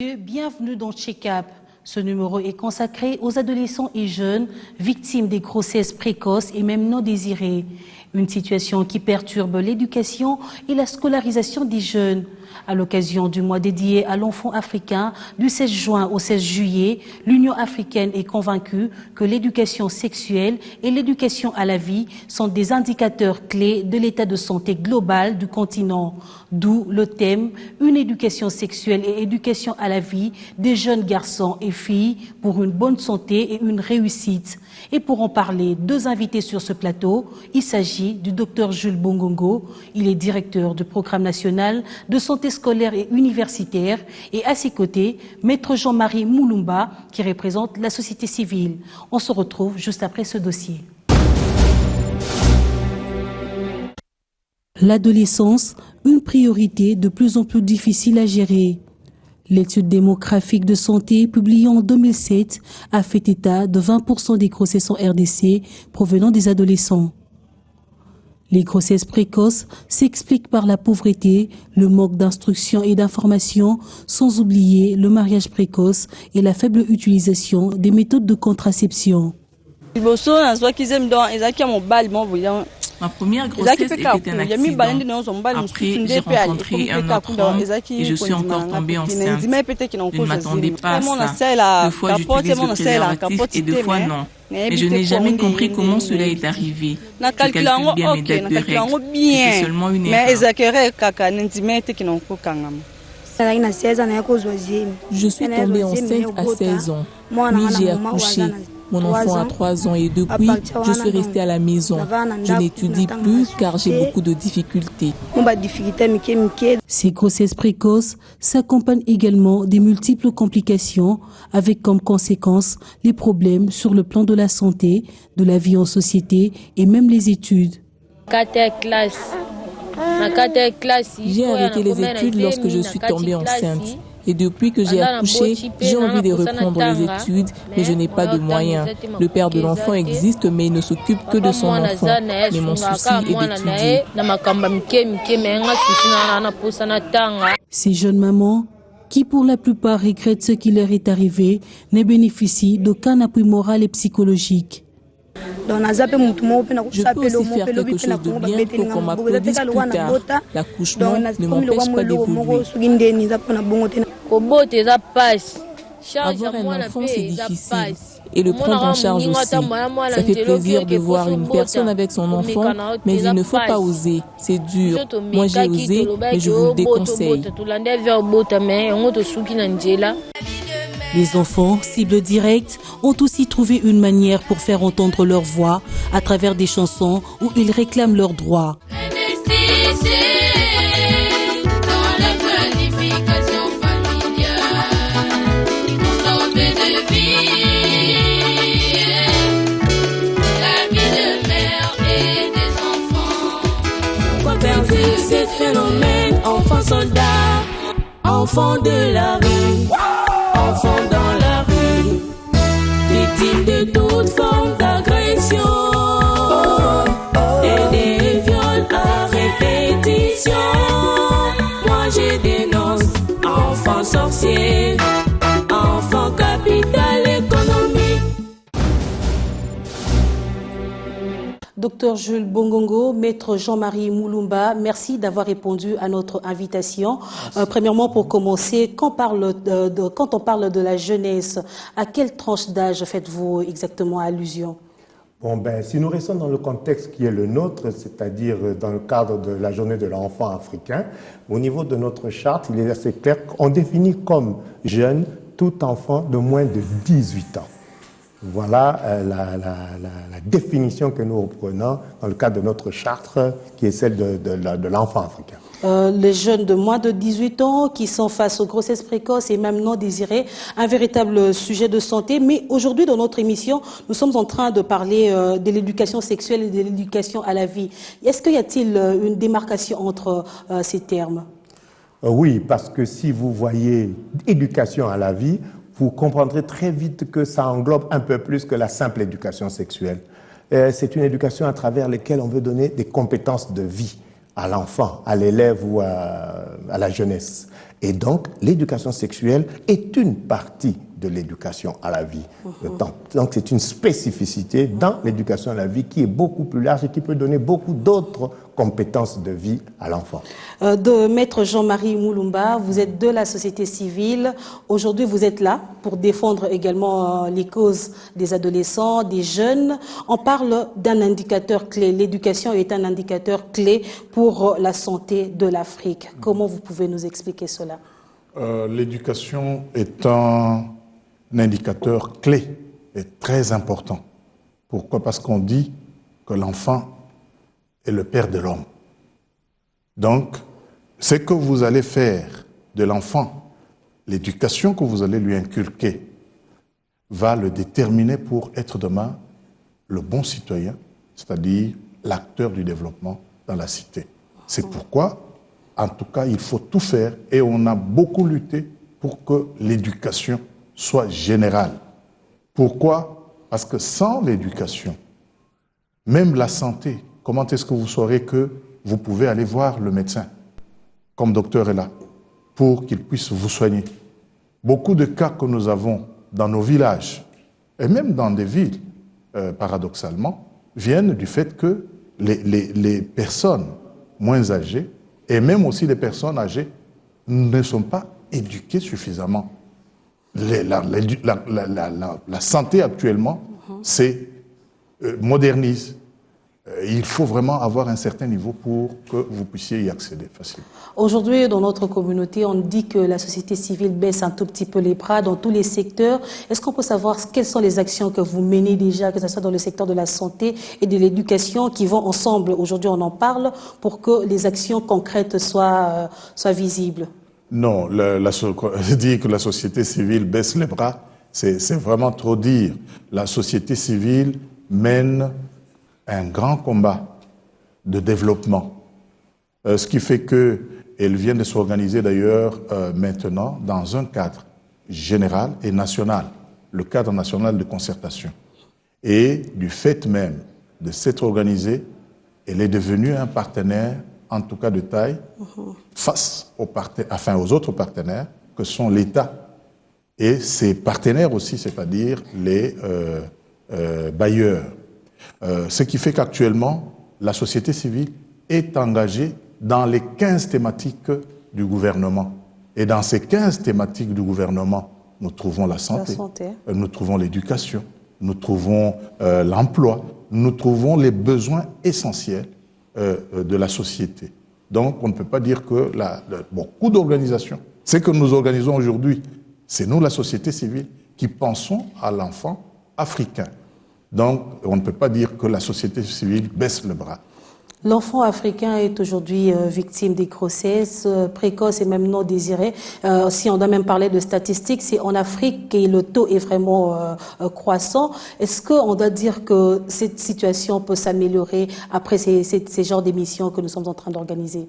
Bienvenue dans Check-up. Ce numéro est consacré aux adolescents et jeunes victimes des grossesses précoces et même non désirées. Une situation qui perturbe l'éducation et la scolarisation des jeunes. À l'occasion du mois dédié à l'enfant africain du 16 juin au 16 juillet, l'Union africaine est convaincue que l'éducation sexuelle et l'éducation à la vie sont des indicateurs clés de l'état de santé global du continent. D'où le thème « Une éducation sexuelle et éducation à la vie des jeunes garçons et filles pour une bonne santé et une réussite ». Et pour en parler, deux invités sur ce plateau. Il s'agit du Dr Jules Bongongo. Il est directeur du programme national de santé scolaire et universitaire. Et à ses côtés, Maître Jean-Marie Moulumba, qui représente la société civile. On se retrouve juste après ce dossier. L'adolescence, une priorité de plus en plus difficile à gérer. L'étude démographique de santé publiée en 2007 a fait état de 20% des grossesses en RDC provenant des adolescents. Les grossesses précoces s'expliquent par la pauvreté, le manque d'instruction et d'information, sans oublier le mariage précoce et la faible utilisation des méthodes de contraception. Ma première grossesse était un accident. Après, j'ai rencontré un autre homme et je suis encore tombée enceinte. Je ne m'attendais pas à ça. Deux fois, j'utilise le préservatif et deux fois, non. Mais je n'ai jamais compris comment cela est arrivé. Je calcule bien mes dates de règles. C'était seulement une erreur. Je suis tombée enceinte à 16 ans. Puis j'ai accouché. Mon enfant a 3 ans et depuis, je suis restée à la maison. Je n'étudie plus car j'ai beaucoup de difficultés. Ces grossesses précoces s'accompagnent également des multiples complications avec comme conséquence les problèmes sur le plan de la santé, de la vie en société et même les études. J'ai arrêté les études lorsque je suis tombée enceinte. Et depuis que j'ai accouché, j'ai envie de reprendre les études, mais je n'ai pas de moyens. Le père de l'enfant existe, mais il ne s'occupe que de son enfant. Mais mon souci est d'étudier. Ces jeunes mamans, qui pour la plupart regrettent ce qui leur est arrivé, ne bénéficient d'aucun appui moral et psychologique. Je peux aussi faire quelque chose de bien pour qu'on m'applaudisse plus tard. L'accouchement ne m'empêche pas d'évoluer. Avoir un enfant, c'est difficile. Et le prendre en charge aussi. Ça fait plaisir de voir une personne avec son enfant, mais il ne faut pas oser. C'est dur. Moi, j'ai osé, mais je vous le déconseille. Les enfants, cibles directes, ont aussi trouvé une manière pour faire entendre leur voix à travers des chansons où ils réclament leurs droits. Ces phénomènes, enfants soldats, enfants de la rue, enfants dans la rue, victimes de toute forme d'agression et des viols à répétition. Moi je dénonce enfants sorciers, enfants capital économique. Docteur Jules Bongongo, Maître Jean-Marie Moulumba, merci d'avoir répondu à notre invitation. Premièrement, pour commencer, quand on parle de la jeunesse, à quelle tranche d'âge faites-vous exactement allusion? Si nous restons dans le contexte qui est le nôtre, c'est-à-dire dans le cadre de la journée de l'enfant africain, au niveau de notre charte, il est assez clair qu'on définit comme jeune tout enfant de moins de 18 ans. Voilà la définition que nous reprenons dans le cadre de notre charte, qui est celle de l'enfant africain. Les jeunes de moins de 18 ans qui sont face aux grossesses précoces et même non désirées, un véritable sujet de santé. Mais aujourd'hui, dans notre émission, nous sommes en train de parler de l'éducation sexuelle et de l'éducation à la vie. Est-ce qu'il y a-t-il une démarcation entre ces termes? Oui, parce que si vous voyez éducation à la vie, vous comprendrez très vite que ça englobe un peu plus que la simple éducation sexuelle. C'est une éducation à travers laquelle on veut donner des compétences de vie à l'enfant, à l'élève ou à la jeunesse. Et donc, l'éducation sexuelle est une partie de l'éducation à la vie. Donc, c'est une spécificité dans l'éducation à la vie qui est beaucoup plus large et qui peut donner beaucoup d'autres compétences de vie à l'enfant. De Maître Jean-Marie Moulumba, vous êtes de la société civile. Aujourd'hui, vous êtes là pour défendre également les causes des adolescents, des jeunes. On parle d'un indicateur clé. L'éducation est un indicateur clé pour la santé de l'Afrique. Comment vous pouvez nous expliquer cela? L'éducation est un indicateur clé et très important. Pourquoi? Parce qu'on dit que l'enfant est le père de l'homme. Donc, ce que vous allez faire de l'enfant, l'éducation que vous allez lui inculquer, va le déterminer pour être demain le bon citoyen, c'est-à-dire l'acteur du développement dans la cité. C'est pourquoi, en tout cas, il faut tout faire et on a beaucoup lutté pour que l'éducation soit générale. Pourquoi? Parce que sans l'éducation, même la santé, comment est-ce que vous saurez que vous pouvez aller voir le médecin, comme docteur est là, pour qu'il puisse vous soigner? Beaucoup de cas que nous avons dans nos villages, et même dans des villes, paradoxalement, viennent du fait que les personnes moins âgées, et même aussi les personnes âgées, ne sont pas éduquées suffisamment. La santé actuellement, c'est modernise. Il faut vraiment avoir un certain niveau pour que vous puissiez y accéder facilement. Aujourd'hui, dans notre communauté, on dit que la société civile baisse un tout petit peu les bras dans tous les secteurs. Est-ce qu'on peut savoir quelles sont les actions que vous menez déjà, que ce soit dans le secteur de la santé et de l'éducation, qui vont ensemble? Aujourd'hui, on en parle pour que les actions concrètes soient visibles. Non, dire que la société civile baisse les bras, c'est vraiment trop dire. La société civile mène un grand combat de développement. Ce qui fait qu'elle vient de s'organiser d'ailleurs maintenant dans un cadre général et national, le cadre national de concertation. Et du fait même de s'être organisée, elle est devenue un partenaire, en tout cas de taille, face aux autres partenaires que sont l'État et ses partenaires aussi, c'est-à-dire les bailleurs. Ce qui fait qu'actuellement, la société civile est engagée dans les 15 thématiques du gouvernement. Et dans ces 15 thématiques du gouvernement, nous trouvons la santé. Nous trouvons l'éducation, nous trouvons l'emploi, nous trouvons les besoins essentiels de la société. Donc, on ne peut pas dire que beaucoup d'organisations, ce que nous organisons aujourd'hui, c'est nous, la société civile, qui pensons à l'enfant africain. Donc, on ne peut pas dire que la société civile baisse le bras. L'enfant africain est aujourd'hui victime des grossesses précoces et même non désirées. Si on doit même parler de statistiques, c'est en Afrique que le taux est vraiment croissant. Est-ce qu'on doit dire que cette situation peut s'améliorer après ces genres d'émissions que nous sommes en train d'organiser?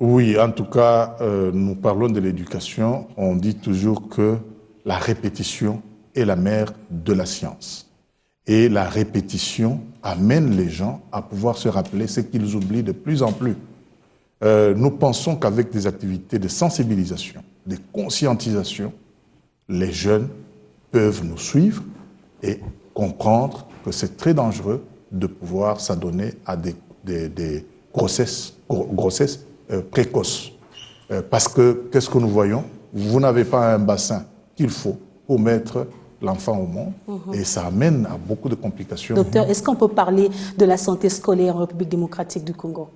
Oui, en tout cas, nous parlons de l'éducation. On dit toujours que la répétition est la mère de la science. Et la répétition amène les gens à pouvoir se rappeler ce qu'ils oublient de plus en plus. Nous pensons qu'avec des activités de sensibilisation, de conscientisation, les jeunes peuvent nous suivre et comprendre que c'est très dangereux de pouvoir s'adonner à des grossesses précoces. Parce que, qu'est-ce que nous voyons? Vous n'avez pas un bassin qu'il faut pour mettre l'enfant au monde, et ça amène à beaucoup de complications. Docteur, est-ce qu'on peut parler de la santé scolaire en République démocratique du Congo?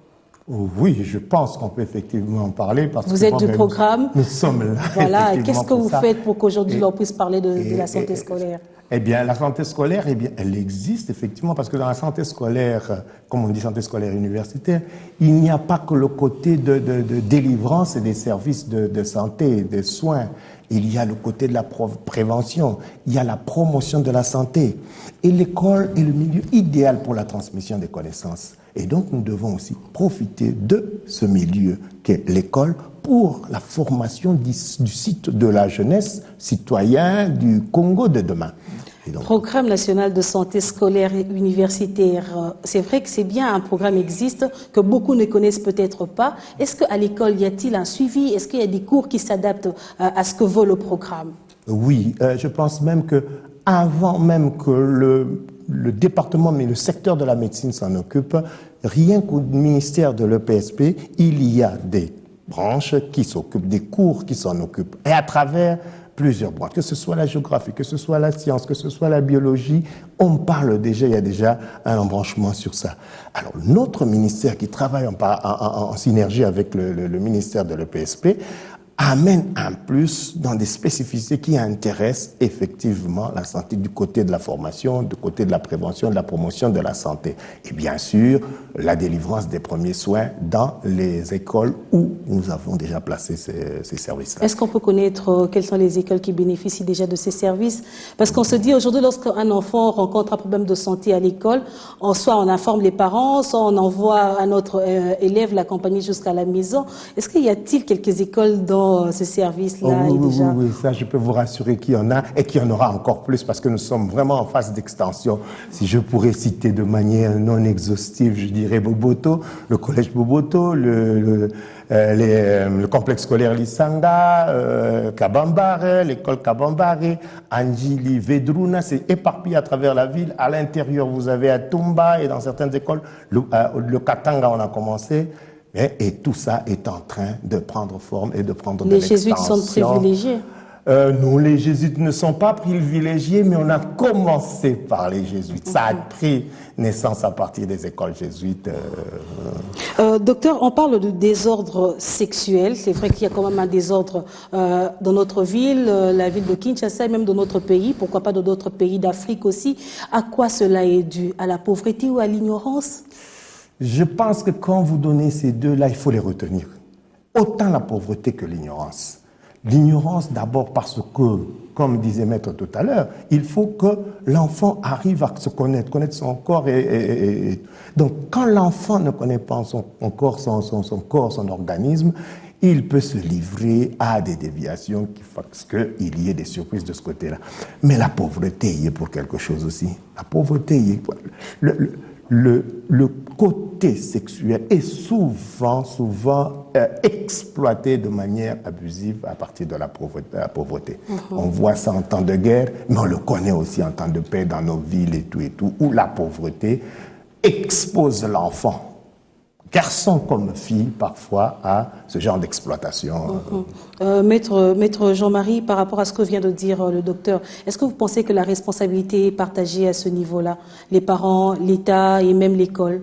Oui, je pense qu'on peut effectivement en parler. Parce vous êtes du programme. Nous sommes là. Voilà, qu'est-ce que vous faites pour qu'aujourd'hui on puisse parler de la santé scolaire? Eh bien, la santé scolaire, elle existe effectivement, parce que dans la santé scolaire, comme on dit santé scolaire universitaire, il n'y a pas que le côté de délivrance et des services de santé, des soins. Il y a le côté de la prévention, il y a la promotion de la santé. Et l'école est le milieu idéal pour la transmission des connaissances. Et donc, nous devons aussi profiter de ce milieu qu'est l'école pour la formation du site de la jeunesse citoyen du Congo de demain. Programme national de santé scolaire et universitaire, c'est vrai que c'est bien, un programme existe, que beaucoup ne connaissent peut-être pas. Est-ce qu'à l'école, y a-t-il un suivi? Est-ce qu'il y a des cours qui s'adaptent à ce que veut le programme? Oui, je pense même que avant même que le département, mais le secteur de la médecine s'en occupe, rien qu'au ministère de l'EPSP, il y a des branches qui s'occupent, des cours qui s'en occupent. Et à travers plusieurs branches, que ce soit la géographie, que ce soit la science, que ce soit la biologie, on parle déjà, il y a déjà un embranchement sur ça. Alors, notre ministère qui travaille en synergie avec le ministère de l'EPSP amène un plus dans des spécificités qui intéressent effectivement la santé du côté de la formation, du côté de la prévention, de la promotion de la santé. Et bien sûr, la délivrance des premiers soins dans les écoles où nous avons déjà placé ces services-là. Est-ce qu'on peut connaître quelles sont les écoles qui bénéficient déjà de ces services? Parce qu'on se dit aujourd'hui, lorsqu'un enfant rencontre un problème de santé à l'école, soit on informe les parents, soit on envoie un autre élève l'accompagner jusqu'à la maison. Est-ce qu'il y a-t-il quelques écoles dans ce service-là déjà? Oui, ça je peux vous rassurer qu'il y en a et qu'il y en aura encore plus parce que nous sommes vraiment en phase d'extension. Si je pourrais citer de manière non exhaustive, je dirais Boboto, le collège Boboto, le complexe scolaire Lisanga, Kabambare, l'école Kabambare, Anjili, Vedruna, c'est éparpillé à travers la ville. À l'intérieur, vous avez à Tumba et dans certaines écoles, le Katanga, on a commencé. Et tout ça est en train de prendre forme et de prendre de l'extension. Les jésuites sont privilégiés? Non, les jésuites ne sont pas privilégiés, mais on a commencé par les jésuites. Ça a pris naissance à partir des écoles jésuites. Docteur, on parle de désordre sexuel. C'est vrai qu'il y a quand même un désordre dans notre ville, la ville de Kinshasa et même dans notre pays. Pourquoi pas dans d'autres pays d'Afrique aussi? À quoi cela est dû? À la pauvreté ou à l'ignorance? Je pense que quand vous donnez ces deux-là, il faut les retenir. Autant la pauvreté que l'ignorance. L'ignorance d'abord parce que, comme disait Maître tout à l'heure, il faut que l'enfant arrive à se connaître son corps. Donc quand l'enfant ne connaît pas son corps, son organisme, il peut se livrer à des déviations qui font qu'il y ait des surprises de ce côté-là. Mais la pauvreté y est pour quelque chose aussi. La pauvreté y est pour... Le côté sexuel est souvent exploité de manière abusive à partir de la pauvreté. On voit ça en temps de guerre, mais on le connaît aussi en temps de paix dans nos villes et tout, où la pauvreté expose l'enfant, garçon comme fille, parfois, à ce genre d'exploitation. Maître Jean-Marie, par rapport à ce que vient de dire le docteur, est-ce que vous pensez que la responsabilité est partagée à ce niveau-là? Les parents, l'État et même l'école?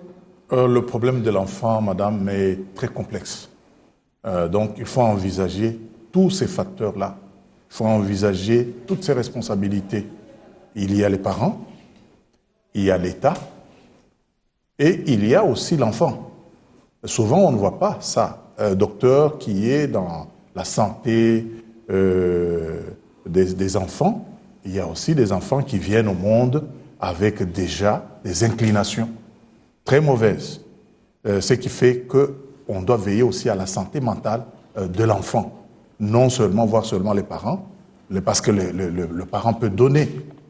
Le problème de l'enfant, madame, est très complexe. Donc, il faut envisager tous ces facteurs-là. Il faut envisager toutes ces responsabilités. Il y a les parents, il y a l'État et il y a aussi l'enfant. Souvent, on ne voit pas ça. Docteur qui est dans la santé des enfants, il y a aussi des enfants qui viennent au monde avec déjà des inclinations très mauvaises. Ce qui fait qu'on doit veiller aussi à la santé mentale de l'enfant. Non seulement voir seulement les parents, parce que le parent peut donner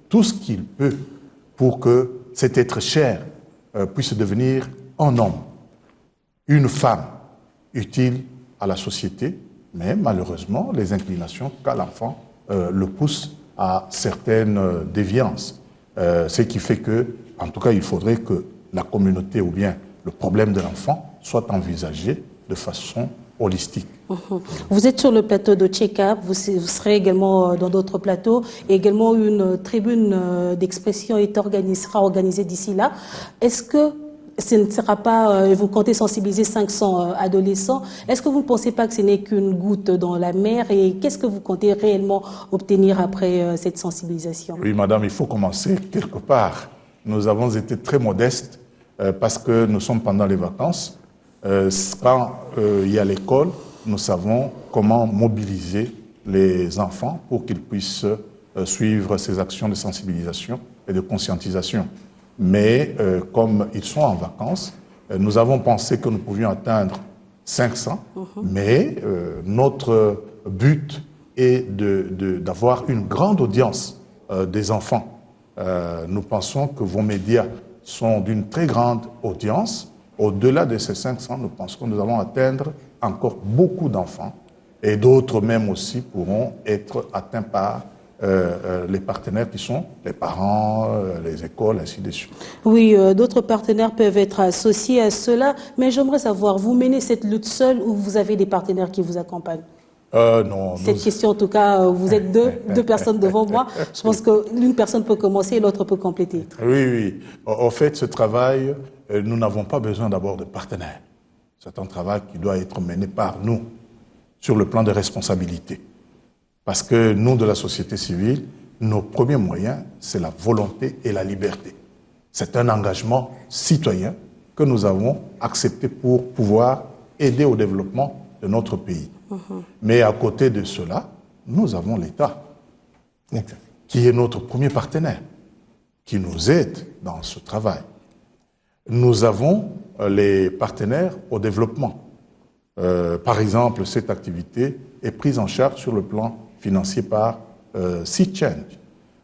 tout ce qu'il peut pour que cet être cher puisse devenir un homme, une femme utile à la société, mais malheureusement, les inclinations qu'a l'enfant le poussent à certaines déviances. Ce qui fait que, en tout cas, il faudrait que la communauté ou bien le problème de l'enfant soit envisagé de façon holistique. Vous êtes sur le plateau de Check-up, vous serez également dans d'autres plateaux, et également une tribune d'expression sera organisée d'ici là. Est-ce que ce ne sera pas, vous comptez sensibiliser 500 adolescents, est-ce que vous ne pensez pas que ce n'est qu'une goutte dans la mer et qu'est-ce que vous comptez réellement obtenir après cette sensibilisation? Oui, madame, il faut commencer quelque part. Nous avons été très modestes parce que nous sommes pendant les vacances. Quand il y a l'école, nous savons comment mobiliser les enfants pour qu'ils puissent suivre ces actions de sensibilisation et de conscientisation. Mais comme ils sont en vacances, nous avons pensé que nous pouvions atteindre 500, mais notre but est d'avoir une grande audience des enfants nous pensons que vos médias sont d'une très grande audience. Au-delà de ces 500, nous pensons que nous allons atteindre encore beaucoup d'enfants et d'autres même aussi pourront être atteints par les partenaires qui sont les parents, les écoles, ainsi de suite. Oui, d'autres partenaires peuvent être associés à cela, mais j'aimerais savoir, vous menez cette lutte seule ou vous avez des partenaires qui vous accompagnent? Non. Cette question, en tout cas, vous êtes deux personnes devant moi. Je pense qu'une personne peut commencer et l'autre peut compléter. Oui. En fait, ce travail, nous n'avons pas besoin d'abord de partenaires. C'est un travail qui doit être mené par nous, sur le plan de responsabilité. Parce que nous, de la société civile, nos premiers moyens, c'est la volonté et la liberté. C'est un engagement citoyen que nous avons accepté pour pouvoir aider au développement de notre pays. Mais à côté de cela, nous avons l'État, qui est notre premier partenaire, qui nous aide dans ce travail. Nous avons les partenaires au développement. Par exemple, cette activité est prise en charge sur le plan financier par Sea Change.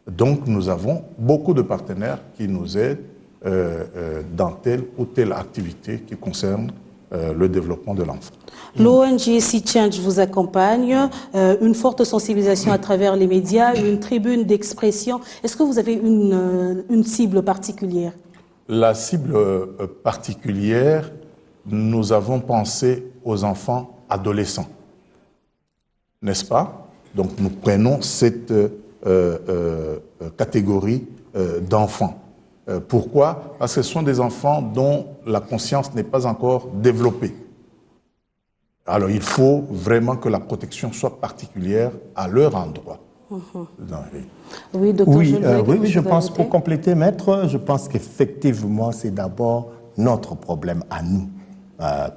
Donc, nous avons beaucoup de partenaires qui nous aident dans telle ou telle activité qui concerne le développement de l'enfant. L'ONG Sea Change vous accompagne, une forte sensibilisation à travers les médias, une tribune d'expression. Est-ce que vous avez une cible particulière? La cible particulière, nous avons pensé aux enfants adolescents, n'est-ce pas? Donc nous prenons cette catégorie d'enfants. Pourquoi? Parce que ce sont des enfants dont la conscience n'est pas encore développée. Alors il faut vraiment que la protection soit particulière à leur endroit. Oui, docteur, je pense, pour compléter, maître, je pense qu'effectivement, c'est d'abord notre problème à nous,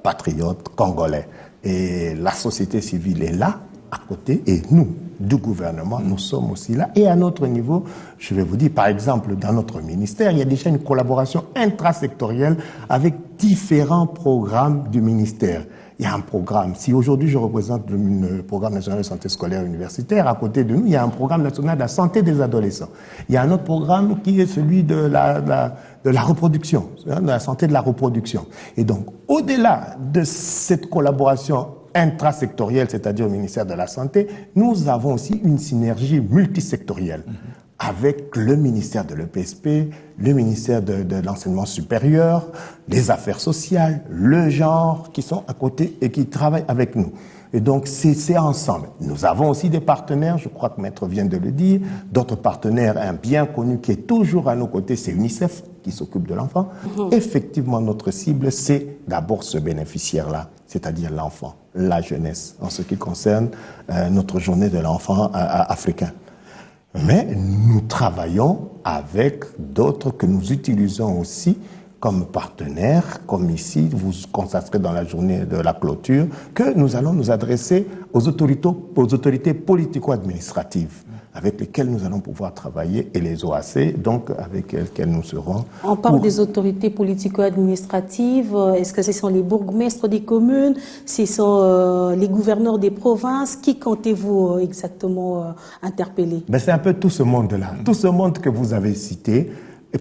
patriotes congolais. Et la société civile est là, à côté, et nous, du gouvernement, nous sommes aussi là. Et à notre niveau, je vais vous dire, par exemple, dans notre ministère, il y a déjà une collaboration intrasectorielle avec différents programmes du ministère. Il y a un programme. Si aujourd'hui je représente le programme national de santé scolaire universitaire, à côté de nous, il y a un programme national de la santé des adolescents. Il y a un autre programme qui est celui de la reproduction, de la santé de la reproduction. Et donc, au-delà de cette collaboration intrasectorielle, c'est-à-dire au ministère de la Santé, nous avons aussi une synergie multisectorielle avec le ministère de l'EPSP, le ministère de l'enseignement supérieur, les affaires sociales, le genre, qui sont à côté et qui travaillent avec nous. Et donc, c'est ensemble. Nous avons aussi des partenaires, je crois que Maître vient de le dire, d'autres partenaires, un bien connu qui est toujours à nos côtés, c'est UNICEF, qui s'occupe de l'enfant. Effectivement, notre cible, c'est d'abord ce bénéficiaire-là, c'est-à-dire l'enfant, la jeunesse, en ce qui concerne notre journée de l'enfant africain. Mais nous travaillons avec d'autres que nous utilisons aussi comme partenaires, comme ici, vous constaterez dans la journée de la clôture, que nous allons nous adresser aux autorités politico-administratives avec lesquelles nous allons pouvoir travailler, et les OAC, donc avec lesquelles nous serons. On parle des autorités politico-administratives. Est-ce que ce sont les bourgmestres des communes? Ce sont les gouverneurs des provinces? Qui comptez-vous exactement interpeller? Ben, c'est un peu tout ce monde-là. Tout ce monde que vous avez cité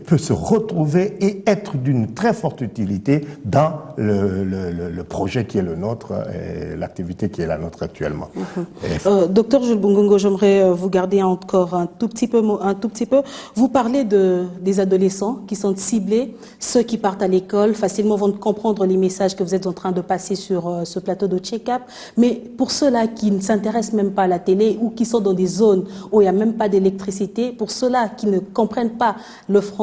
peut se retrouver et être d'une très forte utilité dans le projet qui est le nôtre et l'activité qui est la nôtre actuellement. Docteur Jules Bungongo, j'aimerais vous garder encore un tout petit peu. Vous parlez des adolescents qui sont ciblés, ceux qui partent à l'école, facilement vont comprendre les messages que vous êtes en train de passer sur ce plateau de check-up. Mais pour ceux-là qui ne s'intéressent même pas à la télé ou qui sont dans des zones où il n'y a même pas d'électricité, pour ceux-là qui ne comprennent pas le français,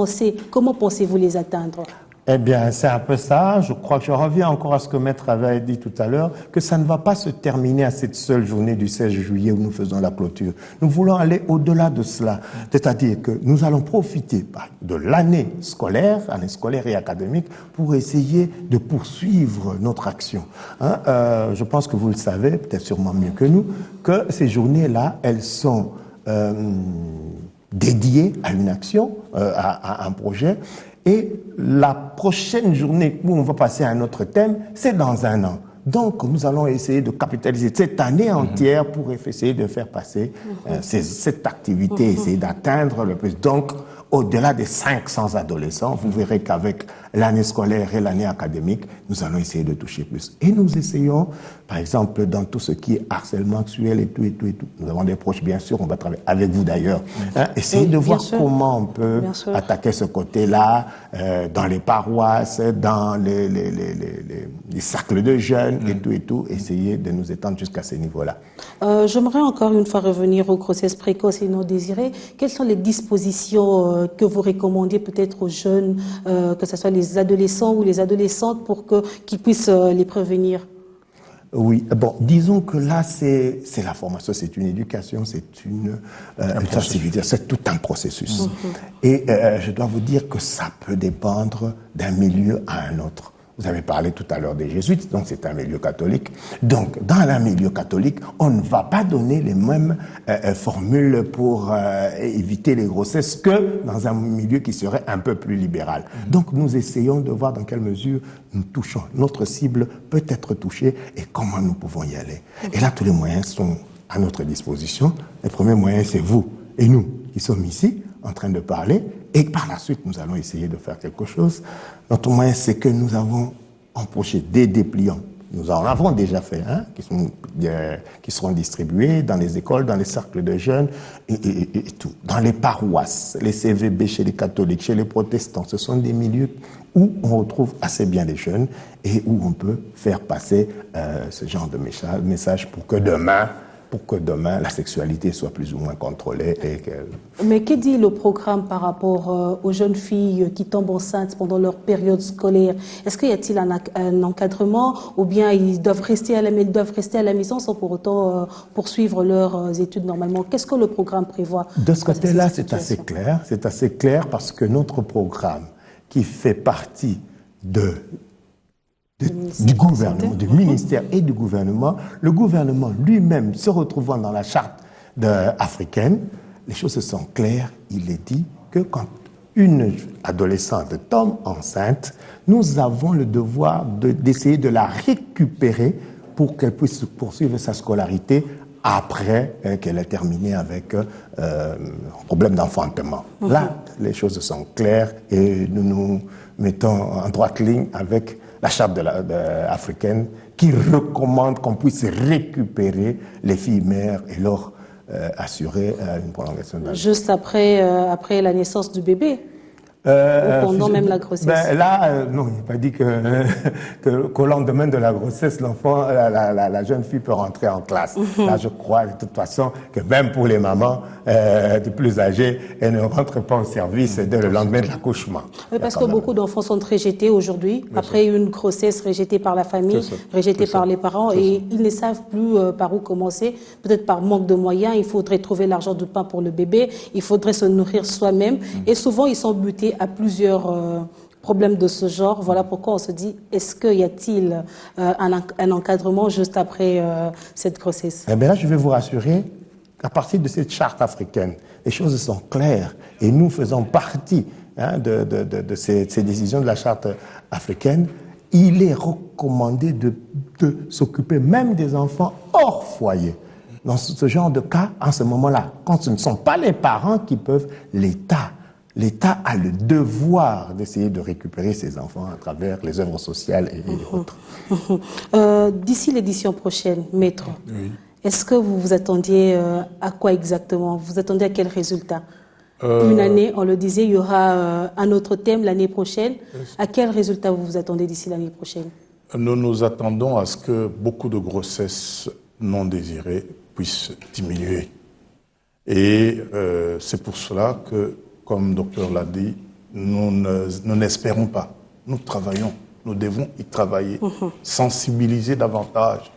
comment pensez-vous les atteindre? Eh bien, c'est un peu ça. Je crois que je reviens encore à ce que Maître avait dit tout à l'heure, que ça ne va pas se terminer à cette seule journée du 16 juillet où nous faisons la clôture. Nous voulons aller au-delà de cela. C'est-à-dire que nous allons profiter de l'année scolaire et académique, pour essayer de poursuivre notre action. Je pense que vous le savez, peut-être sûrement mieux que nous, que ces journées-là, elles sont dédiées à une action, à un projet. Et la prochaine journée où on va passer à un autre thème, c'est dans un an. Donc, nous allons essayer de capitaliser cette année entière pour essayer de faire passer cette activité, essayer d'atteindre le plus. Donc, au-delà des 500 adolescents. Vous verrez qu'avec l'année scolaire et l'année académique, nous allons essayer de toucher plus. Et nous essayons, par exemple, dans tout ce qui est harcèlement sexuel et tout. Nous avons des proches, bien sûr, on va travailler avec vous d'ailleurs. Essayer de voir comment on peut attaquer ce côté-là dans les paroisses, dans les cercles de jeunes et tout. Essayer de nous étendre jusqu'à ces niveaux-là. J'aimerais encore une fois revenir aux grossesses précoces et non désirées. Quelles sont les dispositions que vous recommandez peut-être aux jeunes, que ce soit les adolescents ou les adolescentes, pour qu'ils puissent les prévenir? Oui, bon, disons que là, c'est la formation, c'est une éducation, c'est une sensibilité, c'est tout un processus. Et je dois vous dire que ça peut dépendre d'un milieu à un autre. Vous avez parlé tout à l'heure des jésuites, donc c'est un milieu catholique. Donc, dans un milieu catholique, on ne va pas donner les mêmes formules pour éviter les grossesses que dans un milieu qui serait un peu plus libéral. Donc, nous essayons de voir dans quelle mesure nous touchons. Notre cible peut être touchée et comment nous pouvons y aller. Et là, tous les moyens sont à notre disposition. Le premier moyen, c'est vous et nous qui sommes ici en train de parler. Et par la suite, nous allons essayer de faire quelque chose. Notre moyen, c'est que nous avons empoché des dépliants. Nous en avons déjà fait, qui seront distribués dans les écoles, dans les cercles de jeunes et tout. Dans les paroisses, les CVB chez les catholiques, chez les protestants, ce sont des milieux où on retrouve assez bien les jeunes et où on peut faire passer ce genre de message pour que demain, la sexualité soit plus ou moins contrôlée. Mais que dit le programme par rapport aux jeunes filles qui tombent enceintes pendant leur période scolaire? Est-ce qu'il y a-t-il un encadrement ou bien ils doivent rester à la maison sans pour autant poursuivre leurs études normalement? Qu'est-ce que le programme prévoit? De ce côté-là, c'est assez clair. C'est assez clair parce que notre programme, qui fait partie du gouvernement, du ministère et du gouvernement, le gouvernement lui-même se retrouvant dans la charte africaine, les choses sont claires. Il est dit que quand une adolescente tombe enceinte, nous avons le devoir d'essayer de la récupérer pour qu'elle puisse poursuivre sa scolarité après qu'elle ait terminé avec un problème d'enfantement. Là, les choses sont claires et nous nous mettons en droite ligne avec la charte africaine qui recommande qu'on puisse récupérer les filles mères et leur assurer une prolongation d'âge. Juste après la naissance du bébé? Ou pendant même la grossesse? Non, il n'est pas dit qu'au lendemain de la grossesse, l'enfant, la jeune fille peut rentrer en classe. Là, je crois de toute façon que même pour les mamans de plus âgées, elles ne rentrent pas au service dès le lendemain de l'accouchement. Oui, parce que beaucoup d'enfants sont rejetés aujourd'hui, après une grossesse rejetée par la famille, rejetée par les parents, et ils ne savent plus par où commencer. Peut-être par manque de moyens, il faudrait trouver l'argent du pain pour le bébé, il faudrait se nourrir soi-même, et souvent ils sont butés à plusieurs problèmes de ce genre. Voilà pourquoi on se dit, est-ce qu'il y a-t-il un encadrement juste après cette grossesse? Eh bien là, je vais vous rassurer qu'à partir de cette charte africaine, les choses sont claires et nous faisons partie de ces décisions de la charte africaine. Il est recommandé de s'occuper même des enfants hors foyer. Dans ce genre de cas, en ce moment-là, quand ce ne sont pas les parents qui peuvent, L'État a le devoir d'essayer de récupérer ses enfants à travers les œuvres sociales et autres. D'ici l'édition prochaine, Maître, est-ce que vous vous attendiez à quoi exactement? Vous attendez à quel résultat? Une année, on le disait, il y aura un autre thème l'année prochaine. À quel résultat vous vous attendez d'ici l'année prochaine? Nous nous attendons à ce que beaucoup de grossesses non désirées puissent diminuer. Et c'est pour cela que, comme le docteur l'a dit, nous n'espérons pas. Nous travaillons, nous devons y travailler, sensibiliser davantage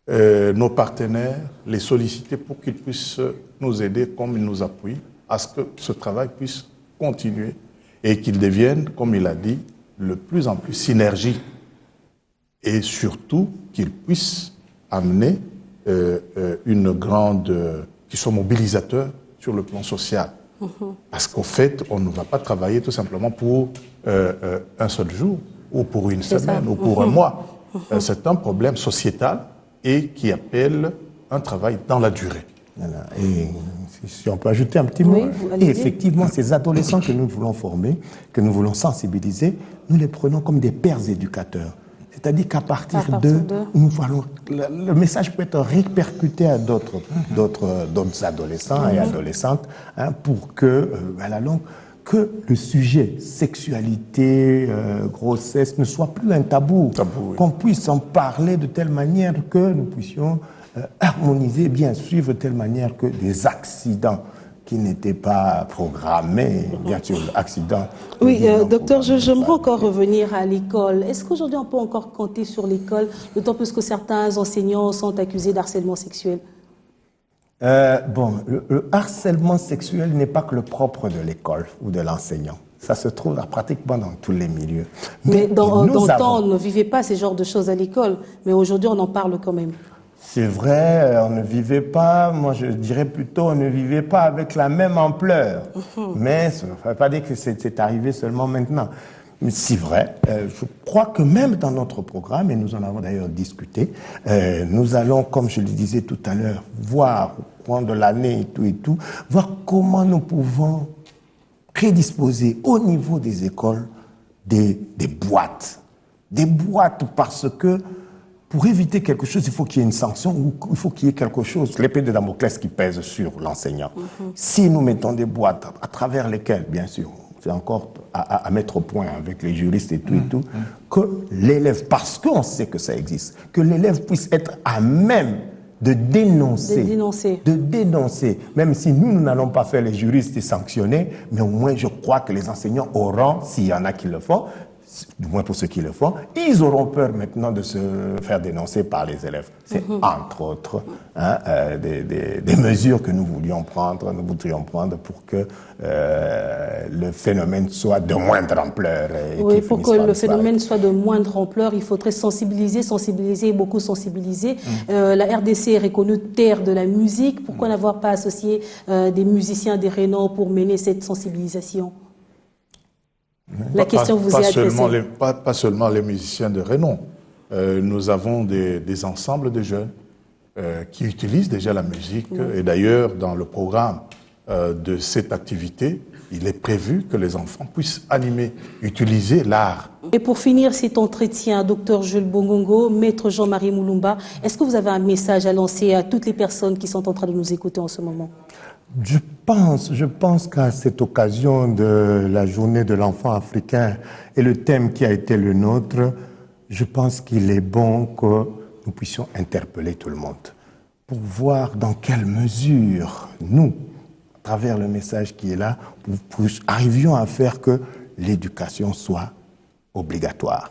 nos partenaires, les solliciter pour qu'ils puissent nous aider comme ils nous appuient, à ce que ce travail puisse continuer et qu'il devienne, comme il a dit, de plus en plus synergie. Et surtout qu'il puisse amener qui soit mobilisateur sur le plan social. Parce qu'au fait, on ne va pas travailler tout simplement pour un seul jour, ou pour une semaine, ou pour un mois. C'est un problème sociétal et qui appelle un travail dans la durée. Voilà. Et si on peut ajouter un petit mot. Et effectivement, ces adolescents que nous voulons former, que nous voulons sensibiliser, nous les prenons comme des pères éducateurs. C'est-à-dire qu'à partir d'eux, nous voyons, le message peut être répercuté à d'autres adolescents et adolescentes, hein, pour que, à la longue, que le sujet sexualité, grossesse ne soit plus un tabou, qu'on puisse en parler de telle manière que nous puissions harmoniser, bien suivre de telle manière que des accidents qui n'étaient pas programmés, bien sûr, accidents. Oui, docteur, j'aimerais encore revenir à l'école. Est-ce qu'aujourd'hui on peut encore compter sur l'école, d'autant plus que certains enseignants sont accusés d'harcèlement sexuel? Le harcèlement sexuel n'est pas que le propre de l'école ou de l'enseignant. Ça se trouve pratiquement dans tous les milieux. Mais dans le temps, on ne vivait pas ces genres de choses à l'école, mais aujourd'hui, on en parle quand même. C'est vrai, on ne vivait pas, moi je dirais plutôt, on ne vivait pas avec la même ampleur. Mais ça ne veut pas dire que c'est arrivé seulement maintenant. Mais c'est vrai, je crois que même dans notre programme, et nous en avons d'ailleurs discuté, nous allons, comme je le disais tout à l'heure, voir au cours de l'année et tout, voir comment nous pouvons prédisposer au niveau des écoles des boîtes. Des boîtes parce que pour éviter quelque chose, il faut qu'il y ait une sanction ou il faut qu'il y ait quelque chose, l'épée de Damoclès qui pèse sur l'enseignant. Si nous mettons des boîtes à travers lesquelles, bien sûr, c'est encore à mettre au point avec les juristes et tout, que l'élève, parce qu'on sait que ça existe, que l'élève puisse être à même de dénoncer, même si nous n'allons pas faire les juristes et sanctionner, mais au moins je crois que les enseignants auront, s'il y en a qui le font, du moins pour ceux qui le font, ils auront peur maintenant de se faire dénoncer par les élèves. C'est entre autres des mesures que nous voudrions prendre pour que le phénomène soit de moindre ampleur. Oui, pour que le phénomène soit de moindre ampleur, il faudrait sensibiliser et beaucoup sensibiliser. La RDC est reconnue terre de la musique. Pourquoi n'avoir pas associé des musiciens des Rénans pour mener cette sensibilisation? La question vous est adressée. Pas seulement les musiciens de renom. Nous avons des ensembles de jeunes qui utilisent déjà la musique. Et d'ailleurs, dans le programme de cette activité, il est prévu que les enfants puissent utiliser l'art. Et pour finir cet entretien, Dr Jules Bongongo, Maître Jean-Marie Moulumba, est-ce que vous avez un message à lancer à toutes les personnes qui sont en train de nous écouter en ce moment? Je pense qu'à cette occasion de la journée de l'enfant africain et le thème qui a été le nôtre, je pense qu'il est bon que nous puissions interpeller tout le monde pour voir dans quelle mesure nous, à travers le message qui est là, nous arrivions à faire que l'éducation soit obligatoire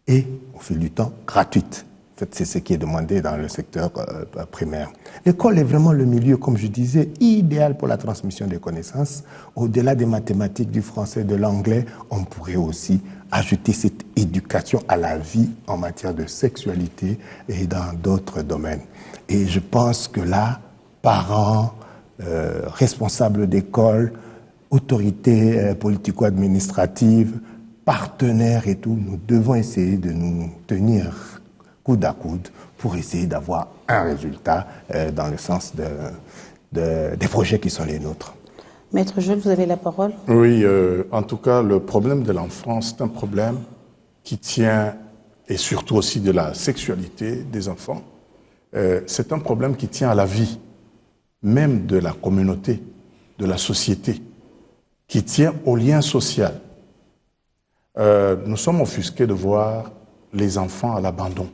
et, au fil du temps, gratuite. En fait, c'est ce qui est demandé dans le secteur primaire. L'école est vraiment le milieu, comme je disais, idéal pour la transmission des connaissances. Au-delà des mathématiques, du français, de l'anglais, on pourrait aussi ajouter cette éducation à la vie en matière de sexualité et dans d'autres domaines. Et je pense que là, parents, responsables d'école, autorités politico-administratives, partenaires et tout, nous devons essayer de nous tenir coude à coude pour essayer d'avoir un résultat dans le sens des projets qui sont les nôtres. Maître Jules, vous avez la parole. Oui, en tout cas, le problème de l'enfance, c'est un problème qui tient, et surtout aussi de la sexualité des enfants, c'est un problème qui tient à la vie, même de la communauté, de la société, qui tient au lien social. Nous sommes offusqués de voir les enfants à l'abandon.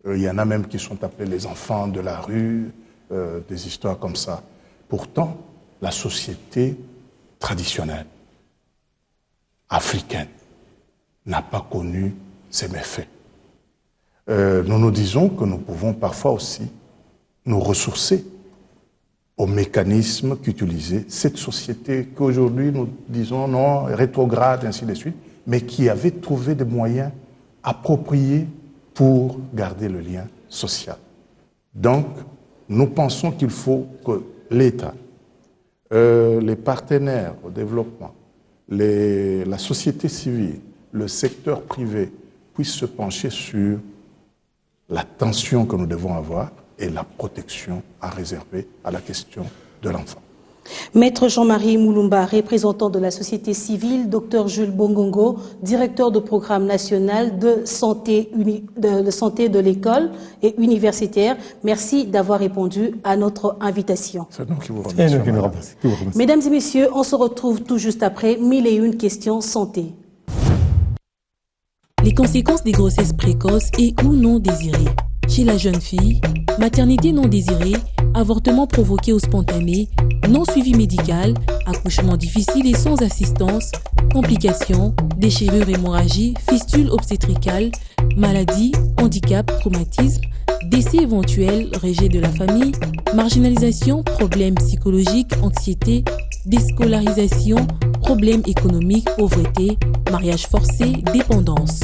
Il y en a même qui sont appelés les enfants de la rue, des histoires comme ça. Pourtant, la société traditionnelle, africaine, n'a pas connu ces méfaits. Nous nous disons que nous pouvons parfois aussi nous ressourcer aux mécanismes qu'utilisait cette société qu'aujourd'hui nous disons non, rétrograde, ainsi de suite, mais qui avait trouvé des moyens appropriés pour garder le lien social. Donc, nous pensons qu'il faut que l'État, les partenaires au développement, la société civile, le secteur privé puissent se pencher sur l'attention que nous devons avoir et la protection à réserver à la question de l'enfant. Maître Jean-Marie Moulumba, représentant de la société civile, Dr Jules Bongongo, directeur de programme national de santé de l'école et universitaire, merci d'avoir répondu à notre invitation. C'est nous qui vous remercions. Mesdames et messieurs, on se retrouve tout juste après 1001 questions santé. Les conséquences des grossesses précoces et ou non désirées. Chez la jeune fille, maternité non désirée, avortement provoqué ou spontané, non suivi médical, accouchement difficile et sans assistance, complications, déchirure, hémorragie, fistule obstétricale, maladie, handicap, traumatisme, décès éventuel, rejet de la famille, marginalisation, problèmes psychologiques, anxiété, déscolarisation, problèmes économiques, pauvreté, mariage forcé, dépendance.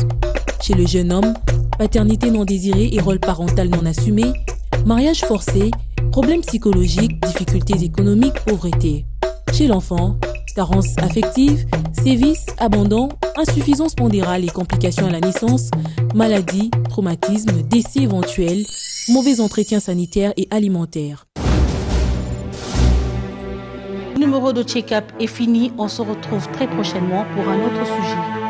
Chez le jeune homme, paternité non désirée et rôle parental non assumé, mariage forcé, problèmes psychologiques, difficultés économiques, pauvreté. Chez l'enfant, carence affective, sévices, abandon, insuffisance pondérale et complications à la naissance, maladie, traumatisme, décès éventuel, mauvais entretien sanitaire et alimentaire. Le numéro de check-up est fini. On se retrouve très prochainement pour un autre sujet.